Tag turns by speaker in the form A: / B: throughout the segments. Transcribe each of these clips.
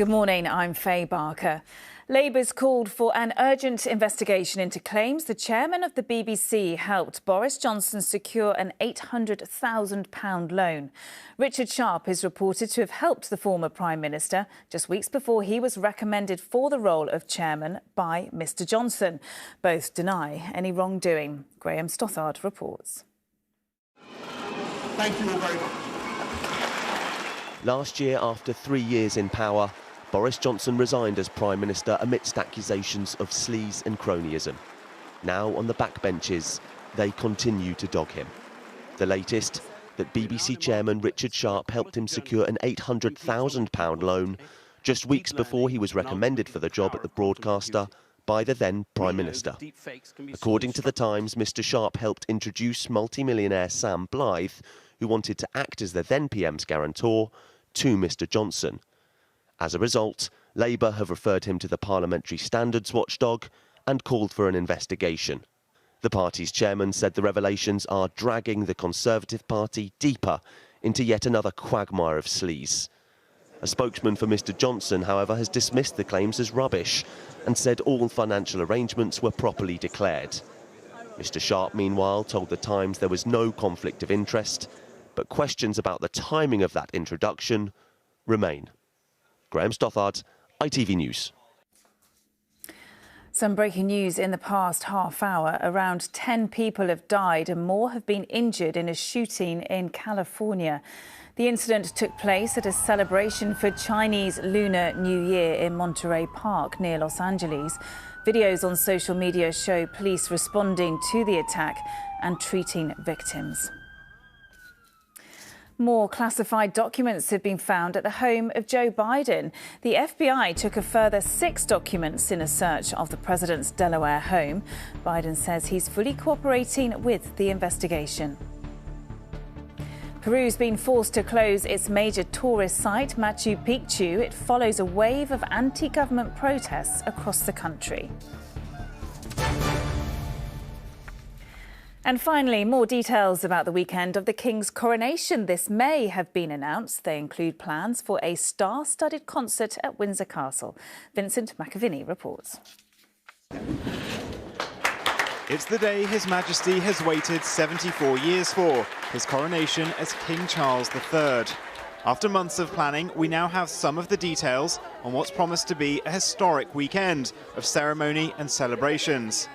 A: Good morning, I'm Faye Barker. Labour's called for an urgent investigation into claims the chairman of the BBC helped Boris Johnson secure an £800,000 loan. Richard Sharp is reported to have helped the former Prime Minister just weeks before he was recommended for the role of chairman by Mr Johnson. Both deny any wrongdoing. Graham Stothard reports.
B: Thank you all very much.
C: Last year, after 3 years in power, Boris Johnson resigned as Prime Minister amidst accusations of sleaze and cronyism. Now on the backbenches, they continue to dog him. The latest, that BBC chairman Richard Sharp helped him secure an £800,000 loan just weeks before he was recommended for the job at the broadcaster by the then Prime Minister. According to The Times, Mr Sharp helped introduce multimillionaire Sam Blythe, who wanted to act as the then PM's guarantor, to Mr Johnson. As a result, Labour have referred him to the Parliamentary Standards Watchdog and called for an investigation. The party's chairman said the revelations are dragging the Conservative Party deeper into yet another quagmire of sleaze. A spokesman for Mr Johnson, however, has dismissed the claims as rubbish and said all financial arrangements were properly declared. Mr Sharp, meanwhile, told The Times there was no conflict of interest, but questions about the timing of that introduction remain. Graham Stothard, ITV News.
A: Some breaking news in the past half hour. Around 10 people have died and more have been injured in a shooting in California. The incident took place at a celebration for Chinese Lunar New Year in Monterey Park near Los Angeles. Videos on social media show police responding to the attack and treating victims. More classified documents have been found at the home of Joe Biden. The FBI took a further 6 documents in a search of the president's Delaware home. Biden says he's fully cooperating with the investigation. Peru's been forced to close its major tourist site, Machu Picchu. It follows a wave of anti-government protests across the country. And finally, more details about the weekend of the King's coronation this May have been announced. They include plans for a star-studded concert at Windsor Castle. Vincent McAviney reports.
D: It's the day His Majesty has waited 74 years for, his coronation as King Charles III. After months of planning, we now have some of the details on what's promised to be a historic weekend of ceremony and celebrations.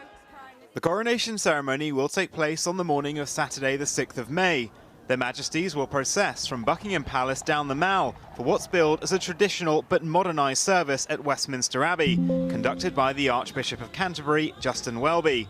D: The coronation ceremony will take place on the morning of Saturday the 6th of May. Their Majesties will process from Buckingham Palace down the Mall for what's billed as a traditional but modernised service at Westminster Abbey, conducted by the Archbishop of Canterbury, Justin Welby.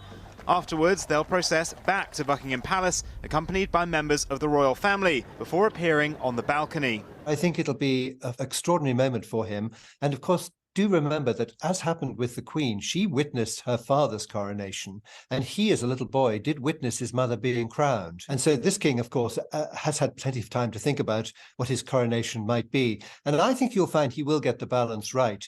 D: Afterwards, they'll process back to Buckingham Palace, accompanied by members of the royal family, before appearing on the balcony.
E: I think it'll be an extraordinary moment for him. And of course, do remember that, as happened with the Queen, she witnessed her father's coronation, and he, as a little boy, did witness his mother being crowned. And so this king, of course, has had plenty of time to think about what his coronation might be. And I think you'll find he will get the balance right.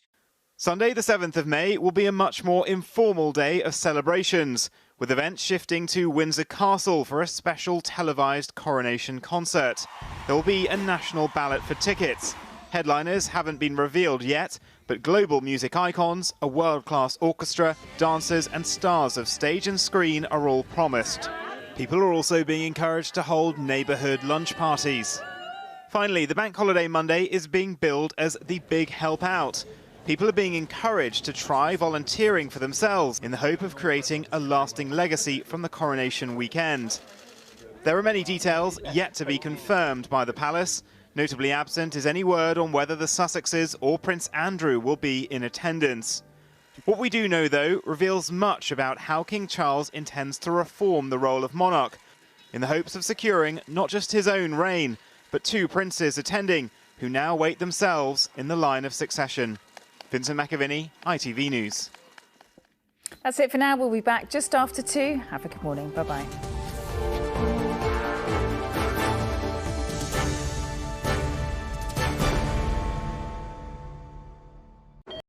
D: Sunday the 7th of May will be a much more informal day of celebrations, with events shifting to Windsor Castle for a special televised coronation concert. There will be a national ballot for tickets. Headliners haven't been revealed yet, but global music icons, a world-class orchestra, dancers and stars of stage and screen are all promised. People are also being encouraged to hold neighbourhood lunch parties. Finally, the Bank Holiday Monday is being billed as the big help out. People are being encouraged to try volunteering for themselves in the hope of creating a lasting legacy from the coronation weekend. There are many details yet to be confirmed by the palace. Notably absent is any word on whether the Sussexes or Prince Andrew will be in attendance. What we do know, though, reveals much about how King Charles intends to reform the role of monarch, in the hopes of securing not just his own reign, but 2 princes attending, who now wait themselves in the line of succession. Vincent McAviney, ITV News.
A: That's it for now. We'll be back just after 2. Have a good morning. Bye-bye.